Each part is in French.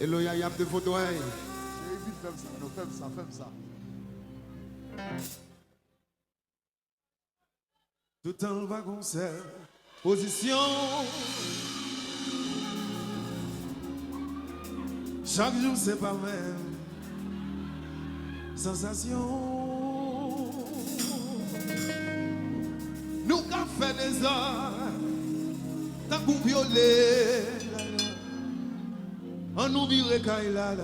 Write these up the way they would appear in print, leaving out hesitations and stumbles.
Et là, il y a des photos. Fais ça. Tout en va concert. Position. Chaque jour, c'est pas même. Sensation. Nous avons fait des heures. Tant qu'on violer. On nous vire Kaila.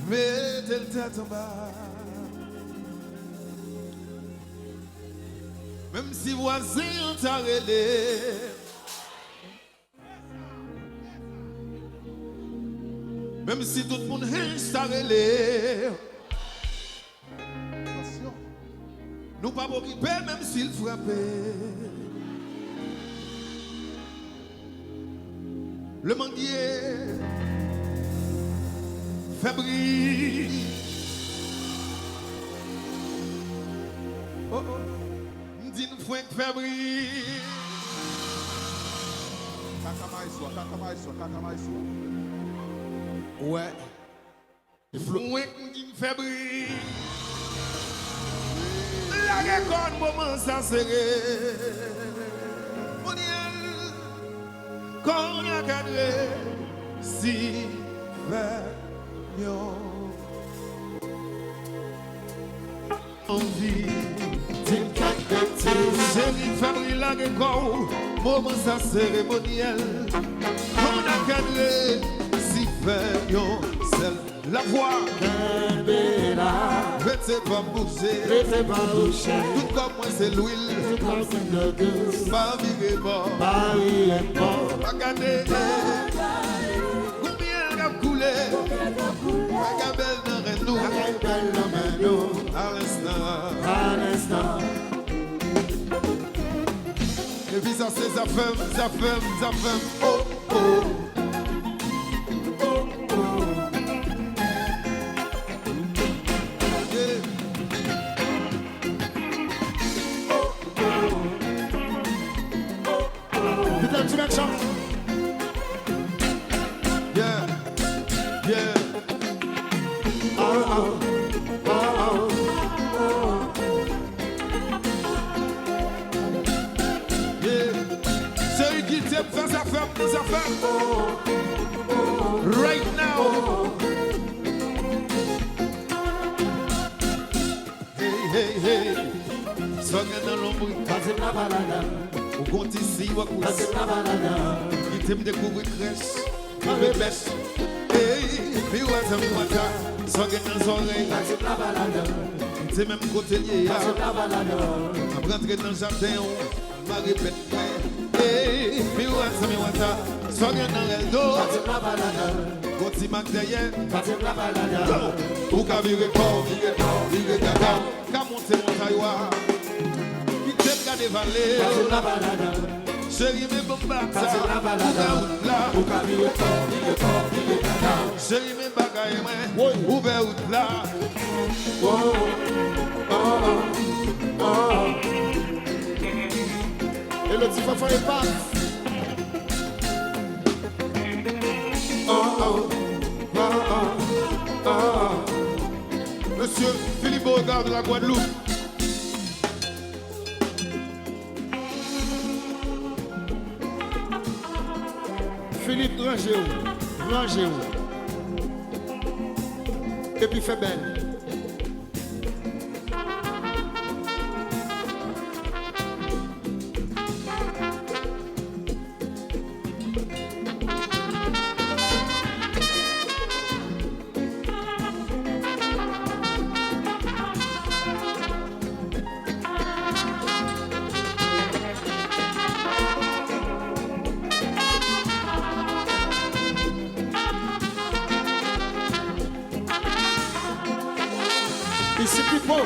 Mettez le tête en bas. Même si voisin ont arrêté. Même si tout le monde est arrêté. Nous pas occuper même s'il frappait. Le manguier fébrile. Oh oh. M'dit nous fouet fébrile. Ouais. Fouet m'dit fébrile. La récolte moment ça serré. Moniel. Quand y a cadré. Si fait envie. Chérie, Fabri, la récolte, moment ça cérémoniel. On a cadré, si fait seul. La voix, vete pas bouger, tout comme moi c'est l'huile, pas virer mort, pas garder, combien il a coulé, pas belle dans nous, à l'instant. Et puis ça c'est sa femme, oh oh. Right now. Hey. Sogne dans l'ombre. Ou compte ici ou à cause. Il t'aime découvrir crèche. Bébé bêche. Hey, mi wata. Sogne dans les oreilles. Il t'aime même côté lié. A rentrer dans le jardin. Ma répète. Hey, mi wata. Sogne dans le dos. Goti mak derrière. Ou ka vire corps, vire gaga. Ka monter montaïwa. Qui t'aime garder vallée. Chérie me bombata. Ou ka vire corps, vire gaga. Chérie me bagaille moi. Ouvert out là. Et le petit enfant est pas. Monsieur Philippe Beauregard de la Guadeloupe. Philippe, rangez-vous. Et puis fait belle. Ici plus beau.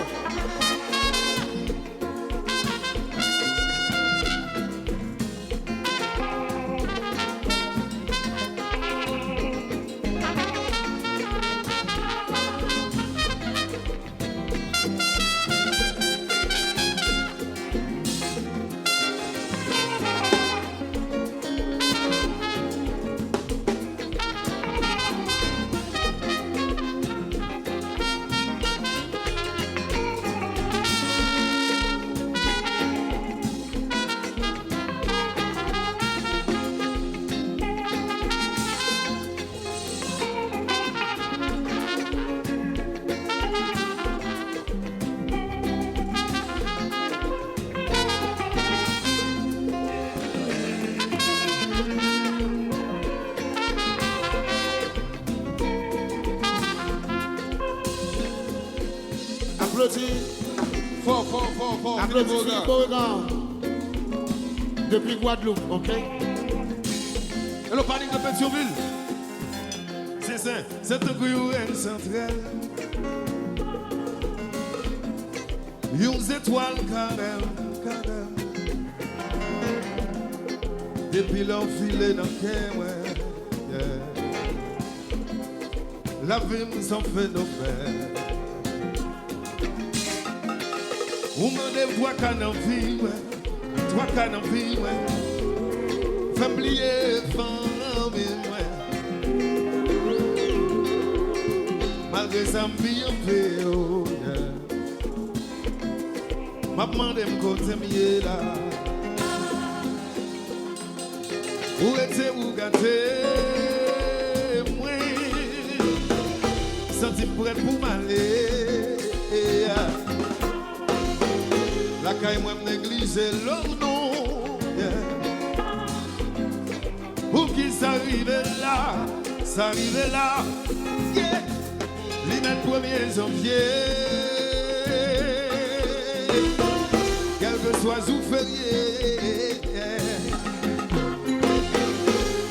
fort. Applaudissez Beauregard. Depuis Guadeloupe, ok? Et le panique de Pétionville. C'est ça, c'est un couillon central. Une étoile carême. Depuis l'enfilé dans le cœur, ouais. Yeah. La vie me s'en fait nos frères. Ou me voit qu'à en vie, ouais. Toi qu'à en vie, ouais. Fais plier, famille, ouais. Malgré ça, bien fait, oh, yeah. M'a demandé me côté mieux là. Où était-vous gâté? Moi, senti prêt pour m'aller. La caille, moi, me négliger l'homme, non. Pour qui s'arrive là? Yeah. Les 1er janvier. Quel que soit jour férié.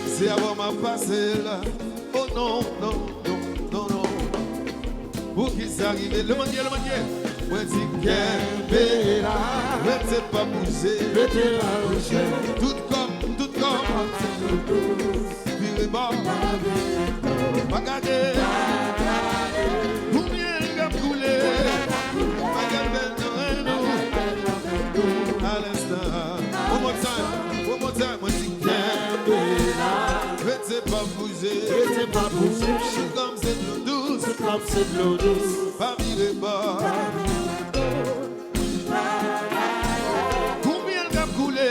C'est avant ma passé là. Oh non. Pour qui s'arrive, le manier. Moi dis qu'elle là. Restez pas bouger. Tout comme. Puis bon. Regardez. Combien il a coulé. À l'instant. One more time. Moi dis qu'elle là. Restez pas bouger. Comme c'est de l'eau douce. Pas virer bas. Combien il a coulé.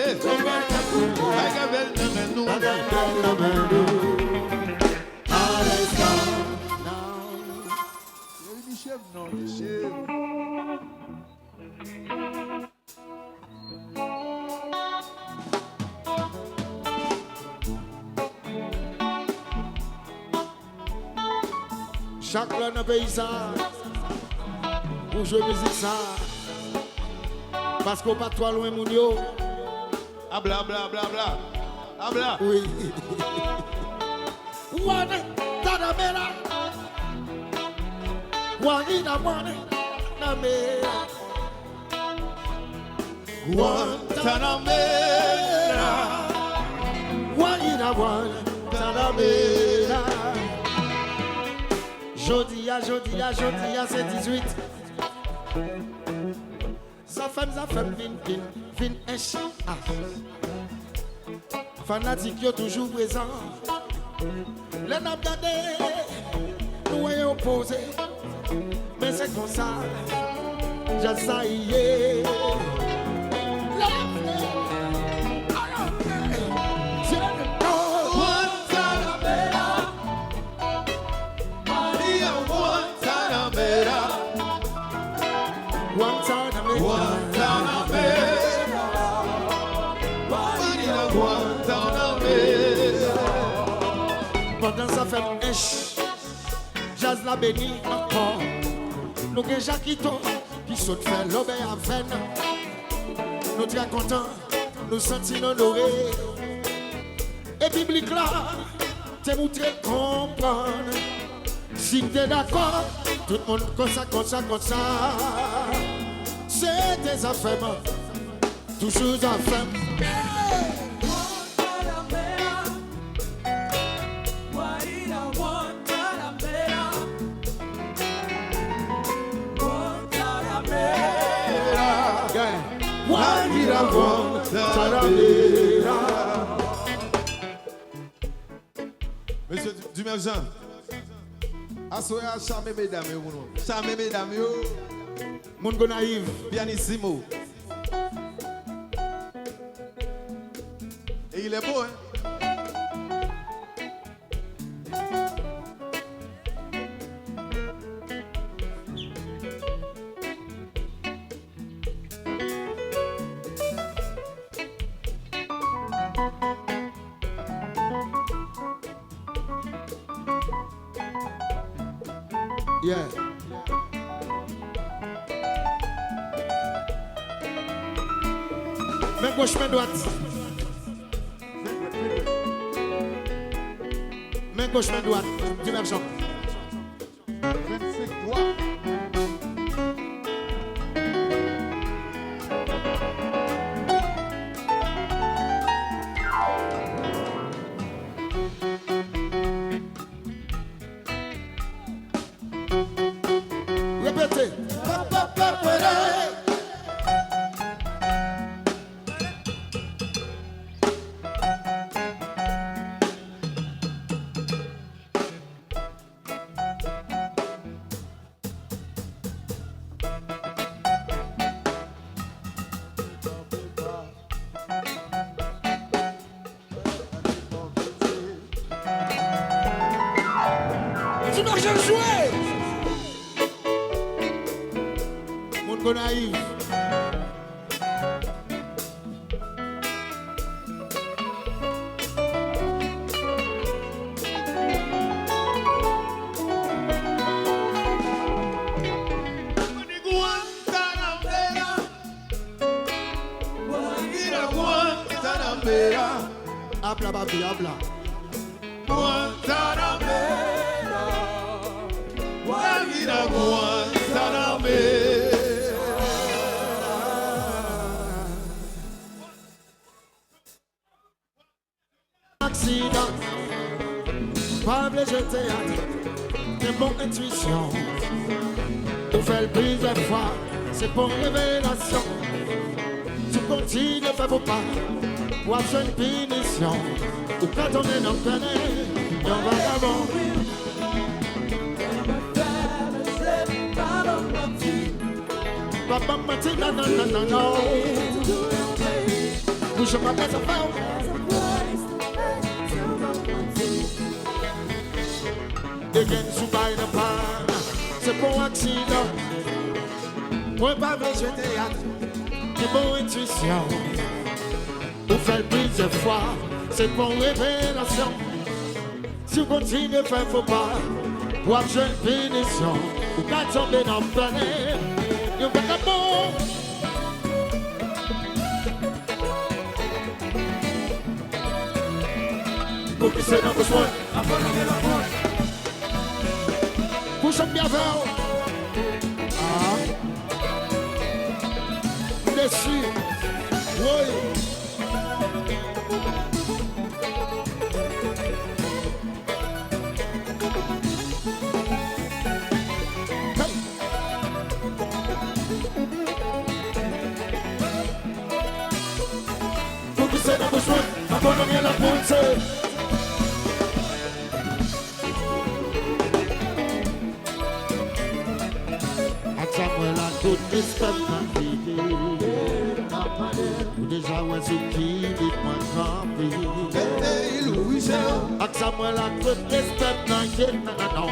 Chaque l'un dans le pays ça, pour jouer musique ça, parce qu'on pas trop loin mon yo. Ah bla. Oui. One Tanamera. Guantanamera. Jodi, c'est 18. Ça fait vin, échec. Fanatique, yo toujours présent. Les n'a gardé, nous est opposé. Mais c'est comme ça, j'ai ça y est. Pendant ça fait jazz la béni encore. Nous avons Jacquito qui saute faire l'obé à veine. Nous très contents, nous sentons honorés. Et biblique là, t'es montré comprendre. Si t'es d'accord, tout le monde comme ça. C'est des affaires, toujours affaires. Monsieur Dumerjean, assoyez à charmer mesdames, charmer mesdames, Mon go naïf, pianissimo. Et il est beau, hein? yeah. Main gauche, main droite. Main gauche, main droite. Divergent. 25 droits. Répétez. Tu n'as jamais joué. Mon gars naïf. Habla, papi, habla. Accident, pas me jeter à de mon intuition. Pour faire plusieurs fois, c'est pour révélation. Tu continues, fais vos pas, pour avoir une punition. Ou quand on est dans le planète, on va d'abord. Papa m'a dit non, non, non, non, non. Bouge ma place à faire. Again, sous bail de pan, c'est pour accident. Moi, pas besoin de théâtre, c'est pour intuition. Pour faire plusieurs fois, c'est pour révélation. Si vous continuez à faire faux pas, pour avoir une punition, ou qu'à tomber dans le planète. You got a ball. Pour qui c'est dans vos soins, pousse bien vers. Ah. Dessus. Oui. Economia la punce. Samuel a tout respect ma fille. Déjà ouais c'est qui dit moi campi. Samuel a tout respect ma fille. Non.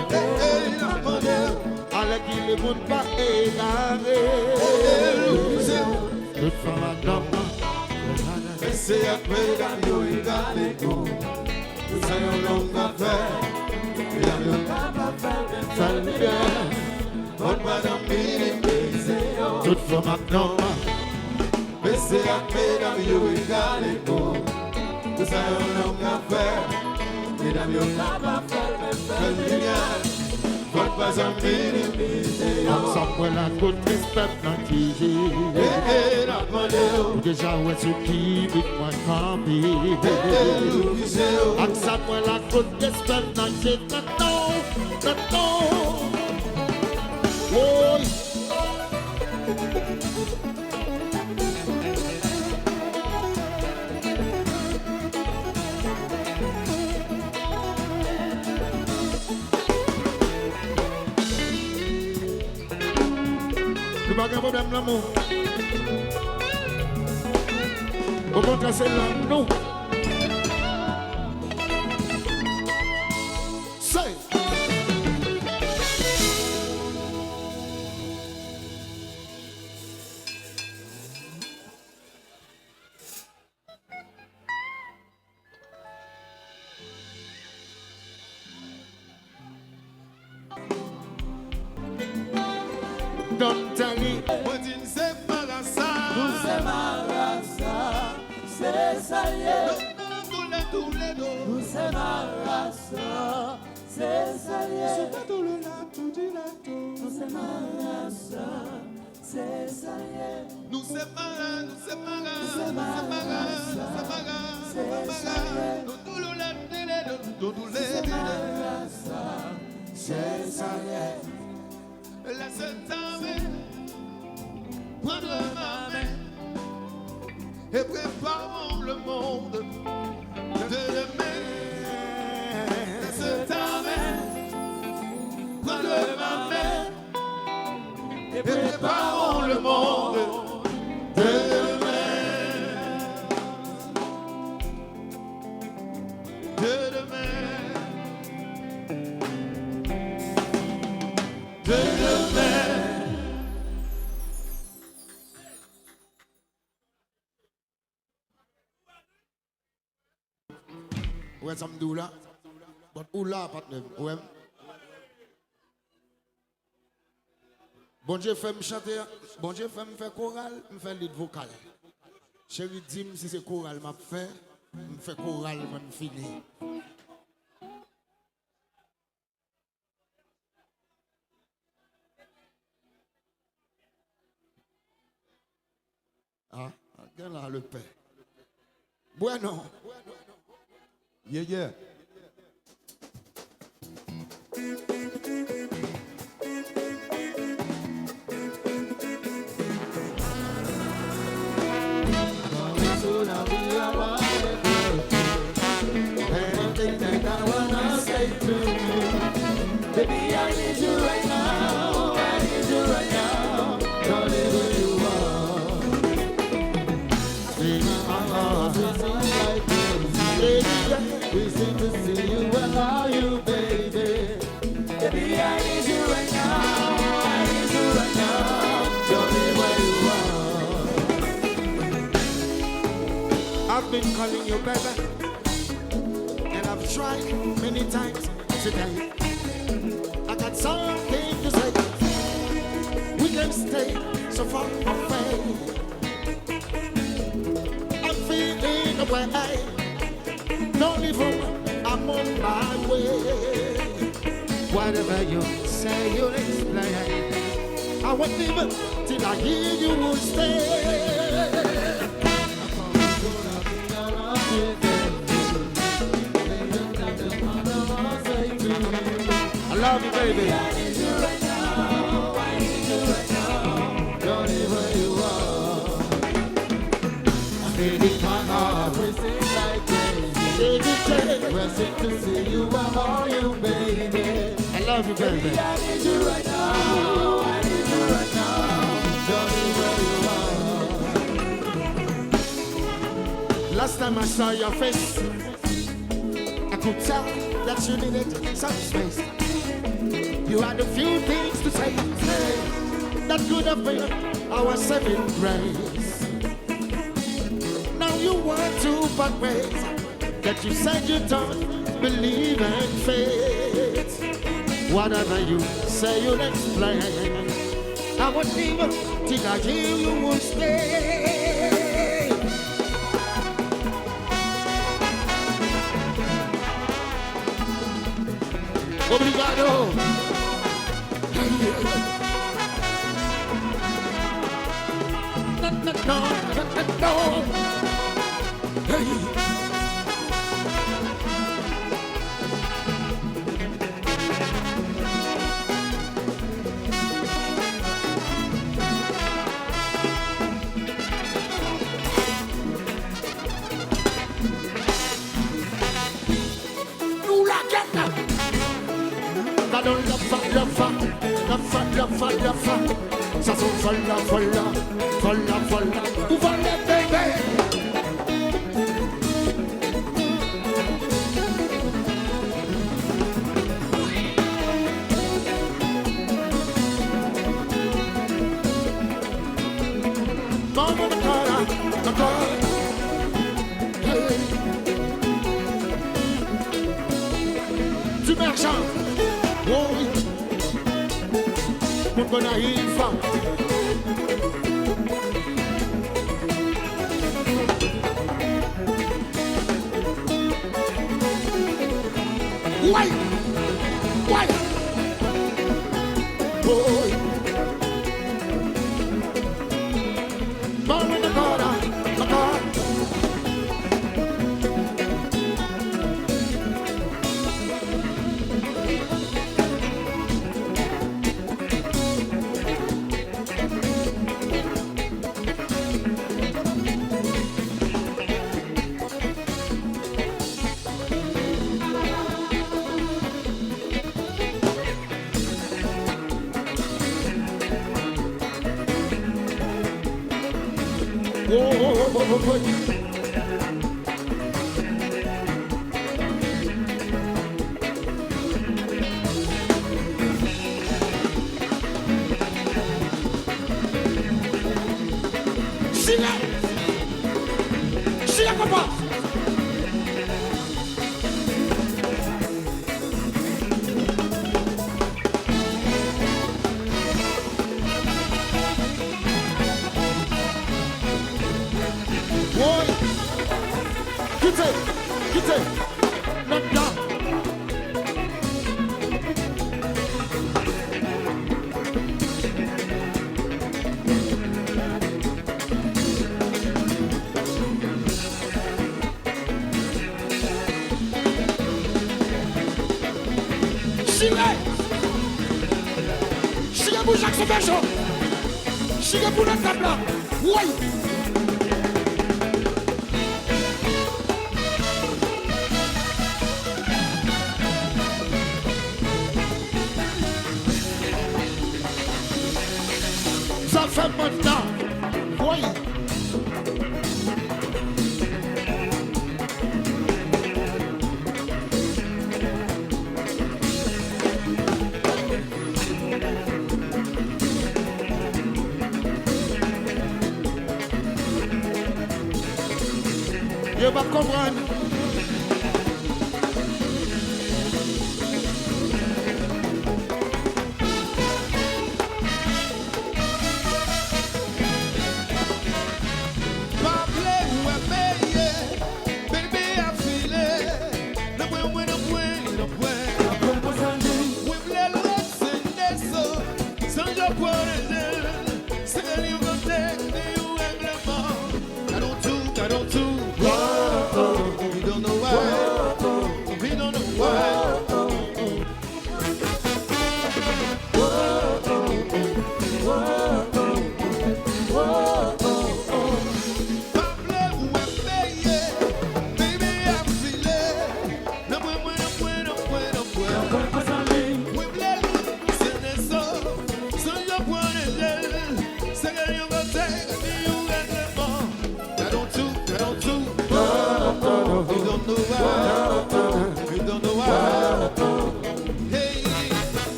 Avec qui les monde pas égaré. Toute femme à dame. C'est après Dario et Galeco. Nous allons longue affaire. Et la mieux Faire le bien. bonne madame Mille. Toute femme à dame. Mais c'est après Dario et Galeco. Nous allons longue affaire. Et la mieux faire le bien. Bonne madame Mille. Samuel a tout respect ma fille. Et la modèle. Déjà ouais c'est qui dit moi campi. Samuel a tout respect ma fille. Non. Oh. Pas de problème l'amour. Au contraire c'est l'amour. C'est Don't tell me. What in Semarasa? Semarasa. c'est ça y est. Nous c'est ma race, c'est ça y est. Nous c'est ma race, c'est ça y est. Nous c'est marra, nous c'est marra, c'est ma race, c'est ça y est. C'est ma race, c'est ça y est. Laisse ta main, prendre ma main et préparons le monde de demain. Laisse ta main, prendre ma main et préparons le monde de demain. De demain. De demain. Ouais, ça me dit là. But où là, partner? Ouais. Bon Dieu fait me chanter. Bon Dieu fait me faire chorale, me faire lead vocal. Chérie, dis-moi si c'est chorale m'a fait, me fait chorale, m'a fini. Ah, regarde là le paix. Bueno. Yeah, yeah. Anything that I wanna say to you, baby, I need you right now. I need you right now. Don't leave where you are. My heart is like this. We seem to see you and love you, baby. Baby, I need you right now. I need you right now. Don't leave where you are. I've been calling you baby. I've tried many times today. I got something to say. We can stay so far away. I'm feeling away. Don't leave home, I'm on my way. Whatever you say, you'll explain. I won't even till I hear you will stay. I love you, baby. I need you right now. I need you right now. Don't leave where you are. I feel it, my heart racing like crazy. We're sick to see you, I want you, baby. I love you, baby. I need you right now. I need you right now. Don't leave where you are. Last time I saw your face, I could tell that you needed some space. You had a few things to say that could have been our saving grace. Now you want to part ways, that you said you don't believe in fate. Whatever you say, you'll explain. I won't even till I hear you will stay. Obrigado. No. Hey. Ça sont folla. Où va les bébés? Maman, hey. Du merchant. Oh oui. Mon bon naïf. Why? Why? Boy. Mom in the corner. The corner. Chile, papa. Quittez, maintenant. Chile pour Jacques Sauvageon. Chile pour notre table. Oui. Ça fait maintenant. Oui. Je vais comprendre.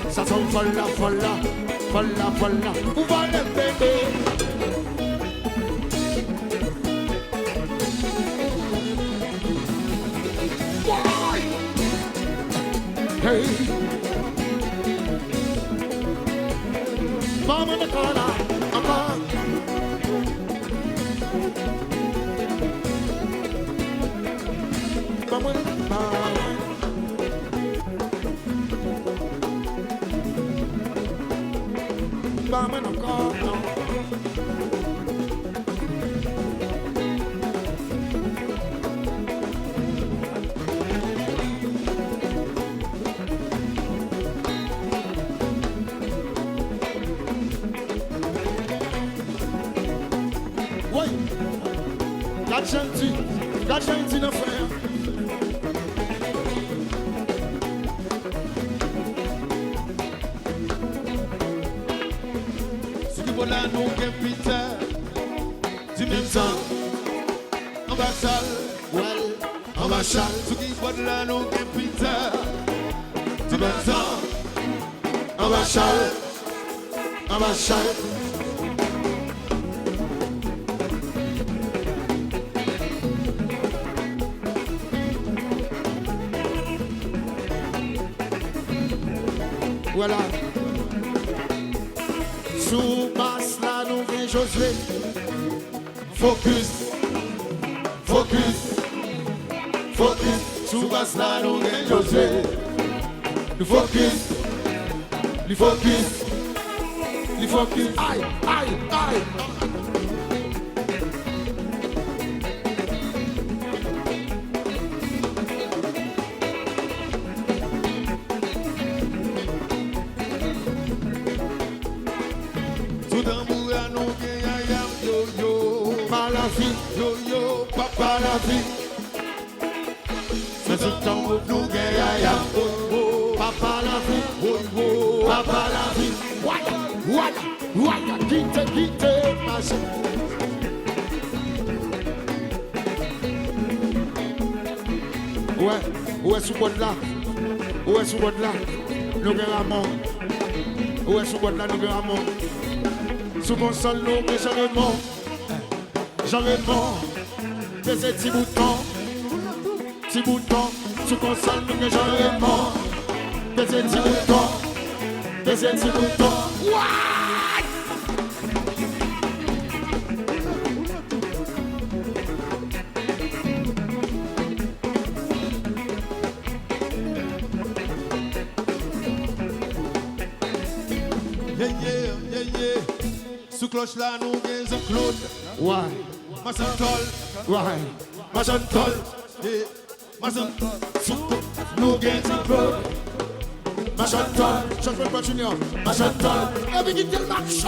Ça sent folla, folla, folla, folla. Où va le bébé? Hey, mama in the corner, encore. Mama in the corner. Mama no corner. Oui, la gentil de frère. Voilà nous qui Peter du même sang ambassade Well, ambassade ce qui voilà nous qui Peter du même sang ambassade, ambassade. Voilà. basse là, nous venons Josué. Focus, focus, focus. Sous basse là, nous gagnons Josué. Le focus, le focus, le focus. Aïe, aïe, aïe. Sous tambour à nous gagnons yo-yo. Par la vie, Yo-yo, papa la vie. c'est tout tambour. Nous gagnons oh, Papa la vie, oh, oh, oh. papa la vie. Waya, quitte, machin. Ouais, où est-ce que là? Où est-ce que là? Nous gagnons. Où est-ce que là, nous gagnons? Sous mon sol, nous gagnons. J'en ai mort. Des petits boutons. Sous mon sol, nous gagnons mort. Des petits boutons. Yeah, yeah, yeah, yeah. Sous cloche là, nous gagnons Claude. Ouais, Massantol, ouais. Massantol. Yeah, Massantol. Nous gagnons Claude. Machanton, champion pas junior. Machanton, et puis quitter le marché.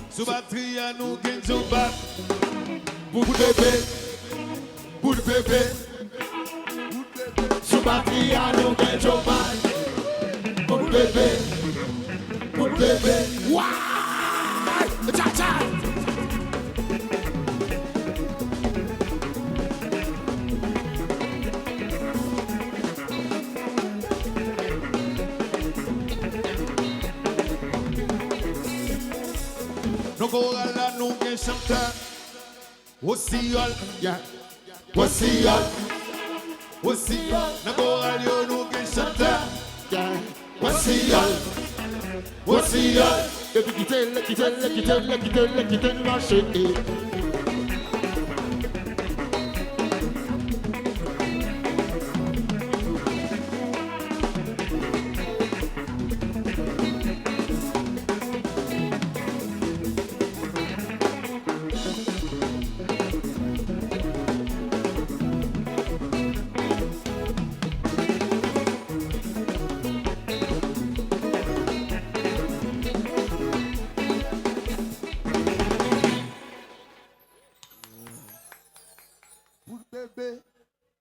Sous batterie à nous gagnons bat. Pour le bébé. Sous batterie à nous gagnons pas. Pour le bébé. Waouh! Tcha-tcha! Nous chorales là, nous gagnons chanteur. Aussi, Yeah. aussi, aussi. Nous chorales, nous gagnons chanteur. Yeah. Aussi, Et puis quitter le marché.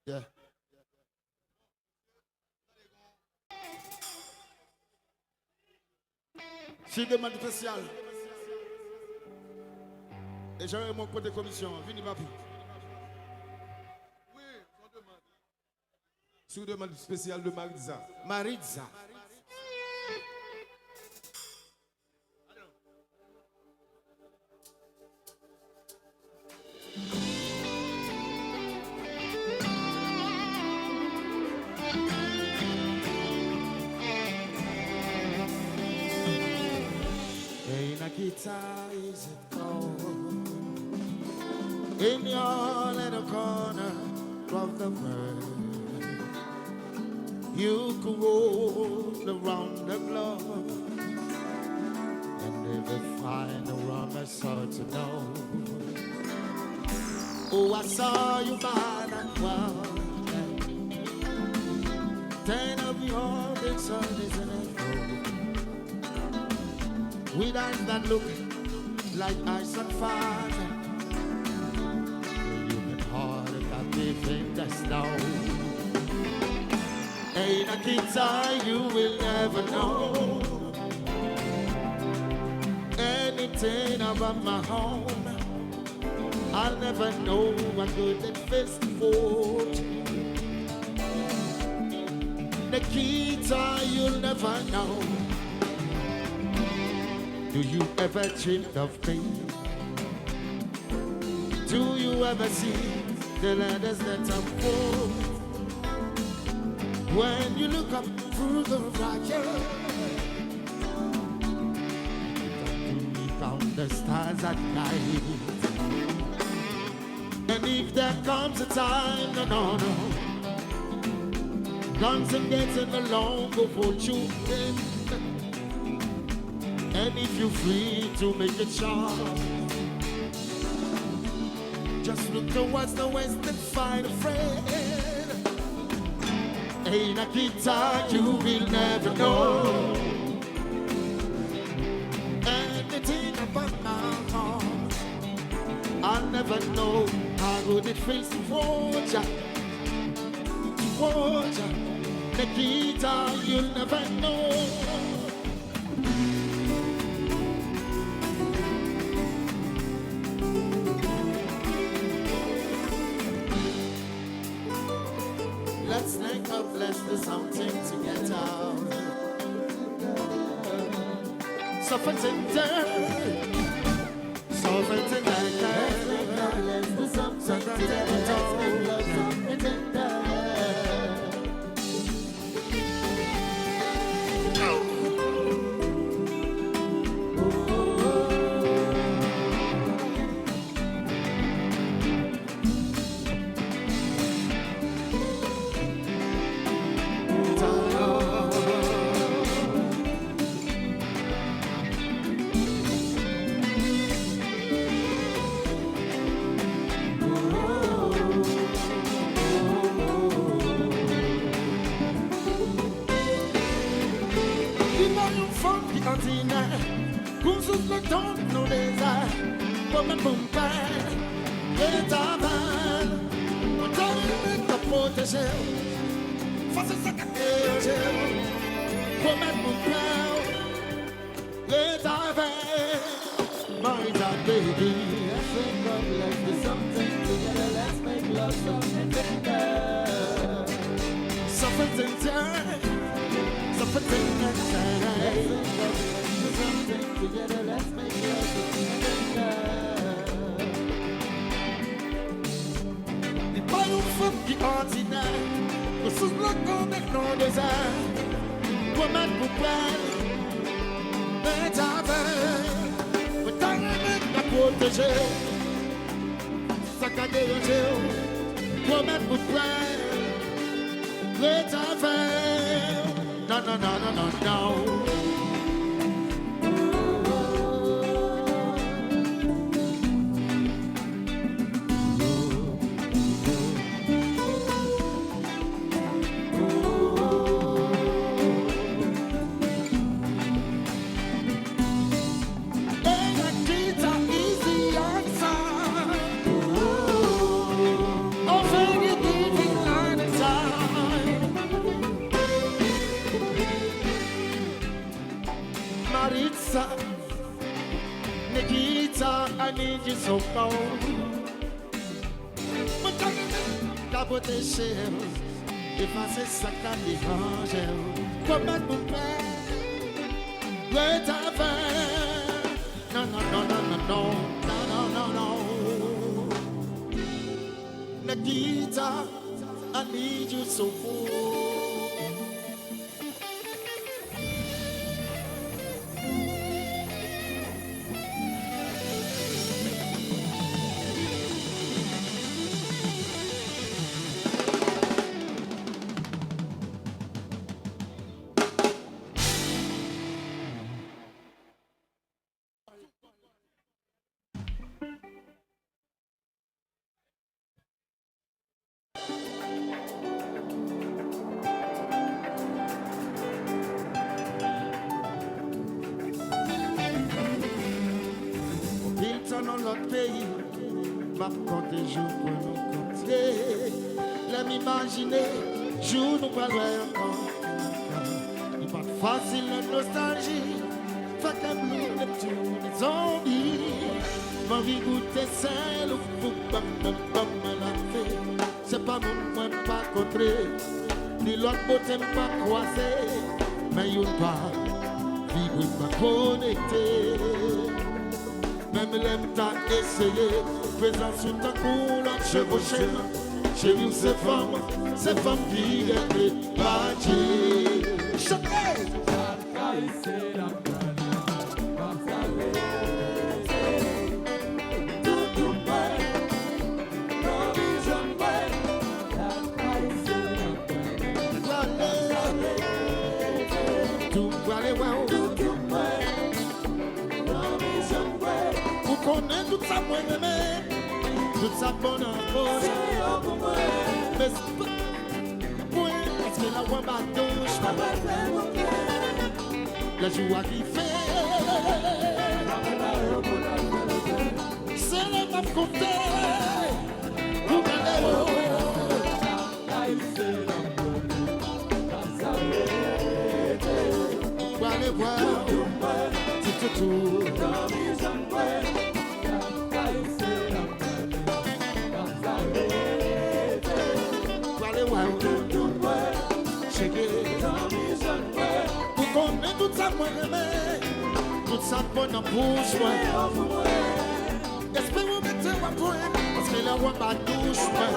Yeah. J'ai une demande spéciale. Et j'aurai mon côté commission. Venez, papi. Sous demande spéciale de Maritza. Maritza. Is it cold in your little corner of the world? You could roll around the globe and never find a woman so to know. Oh, I saw you by that well. 10 of your big Sundays in a row. With eyes that look like ice and fire. You can hardly believe in the snow. Ain't a kid's eye you will never know anything about my home. I'll never know what good it feels for. The kid's eye you'll never know Do you ever dream of me? Do you ever see the letters that unfold? When you look up through the fire, you count the stars at night. And if there comes a time, no, guns and getting along before you in. And if you're free to make a choice, just look towards the west and find a friend. Ain't a guitar you will never know. Anything about my heart, I'll never know how good it feels to watch ya. The guitar you'll never know. Let's make up, let's do something to get out. Something let's do something to get out. Cursos le temps nous désert, comme un pompère, et ta balle, on t'arrive à protéger, face à sa carrière, comme un pompère, et ta balle, my God, baby. Let's make up, let's do something together, let's make love something together. Something together, something together. Together, let's make love together. The bottom from the ordinary, the sun like on the desert. Woman who plan, let our band, but time make the protege. Sakadeo, woman who plan, let our band. No. Nikita, I need you so cold. But I got the shell. If I say Sakandi Angel, come back to play. Wait a no. Nikita, I need you so cold. Notre pays va compter jour pour nous compter. L'aime imaginer, jour nous parler encore. Il pas facile la nostalgie, fait qu'un bleu Neptune des zombies. Ma vie goûter celle où bam la fait. C'est pas mon pas contré, ni l'autre beauté pas croisé, mais you pas. vivre pas connecté. Même l'aime t'as essayé, faisant sous ta couleur, chevauché. J'ai vu ces femmes qui étaient bâties. Chantez! Vous connaissez tout ça, moi, toute sa bonne enfance. Mais oui, parce que la voix m'a touché. La joie qui fait. C'est le même côté. Vous allez allez voir, c'est tout. Vous connaissez tout ça, moi, tout ça, bonne en bouche, moi. Est-ce que vous mettez ma pointe? Parce que la voix m'a douche, moi.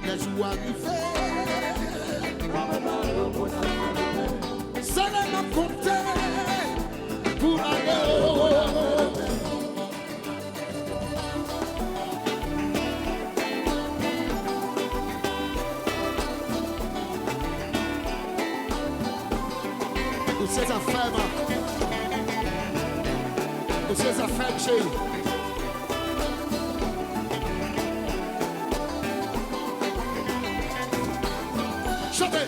Les jours arrivés. C'est le même côté pour aller au. Pour ces affaires, chérie. Chantez!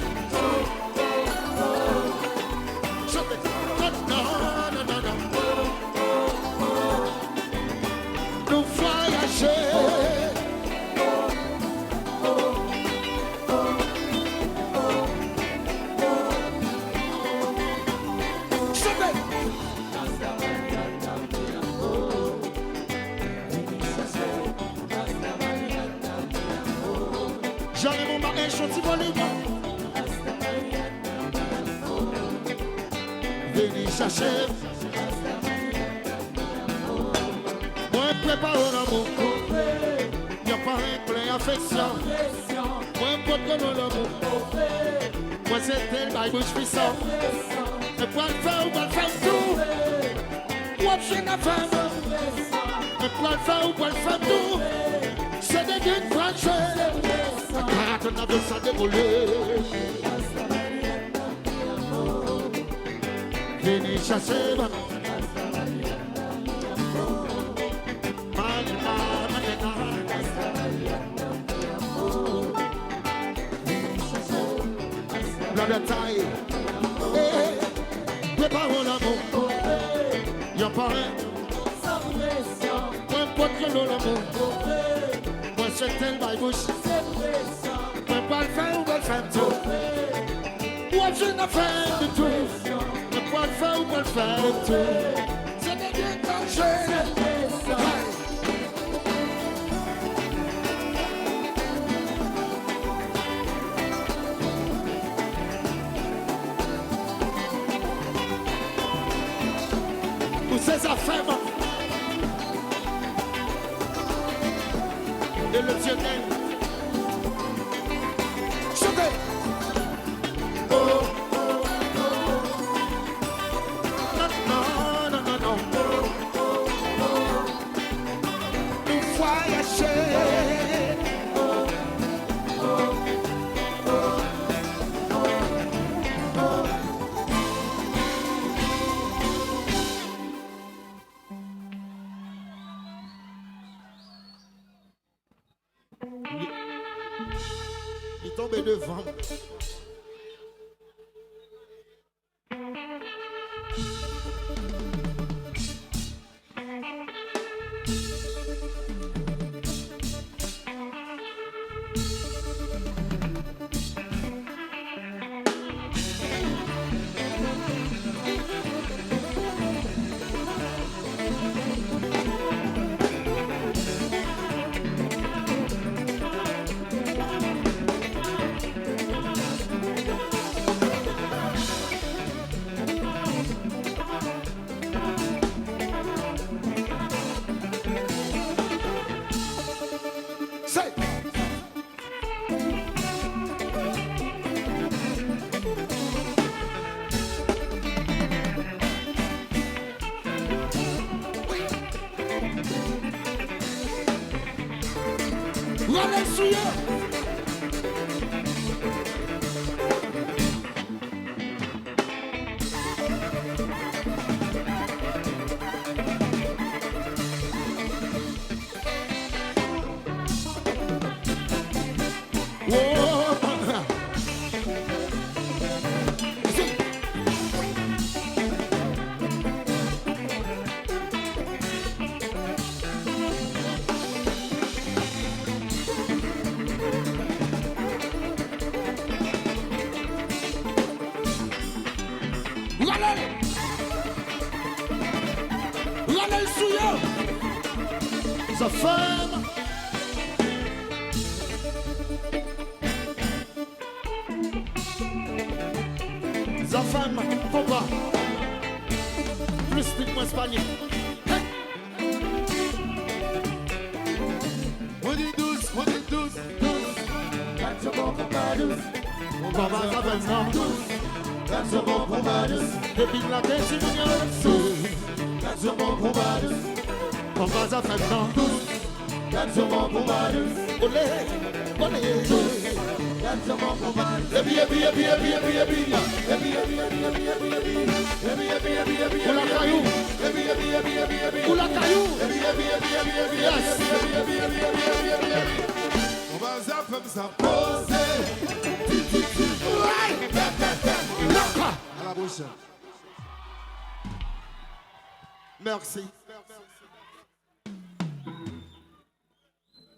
Nous voyager. J'en ai mon mari, chantier volume. Venez chercher. Moi, prépare l'amour. Y'a pas un plein affection. Moi, porte que l'amour. Moi, c'est tel bail bouche puissant. Mais pour le faire, ou pas le faire tout. Moi, j'ai la femme. Mais pour le faire, ou pas le faire tout. C'est des guides franchés. Attends, de ça dévoler. Venez chasser. La taille. Préparons l'amour. Y'a pas rien. Peu importe que l'amour. Moi, c'est tel bail bouche. Mais pas le faire ou pas le faire tout. Moi, je n'ai fait du tout. Mais pas le faire ou pas le faire tout. C'est des bien dangereux. Pour ces affaires, et le Dieu n'aime. Chantez! Oh, oh, oh. Non, non, non, non. Oh, oh, oh. Nous voyager. Oh, oh, oh. Il tombe devant. Allez, souillé. Regardez le souillé. Sa femme. Sa femme, pourquoi? Plus vite, moins espagnol. On dit douce, on dit douce. That's a bon combat douce. On va voir ça maintenant. That's a bon combat douce. Depuis la tête, c'est mignon. That's a bon combat douce. On va ça maintenant. That's a bon combat douce. Olé, olé. That's a bon combat douce. Ebi, ebi, ebi, ebi, ebi, ebi. Ebi, ebi, ebi, ebi, ebi, ebi. Ebi, ebi, ebi, ebi, Pour la ebi, caillou. ebi, ebi, ebi, ebi, ebi. Pour la caillou. Ebi, ebi, ebi, ebi, ebi, ebi, Yes. ebi, ebi, ebi, ebi, ebi, ebi, ebi. On va ça comme ça poser. Knock. À la prochaine. Merci.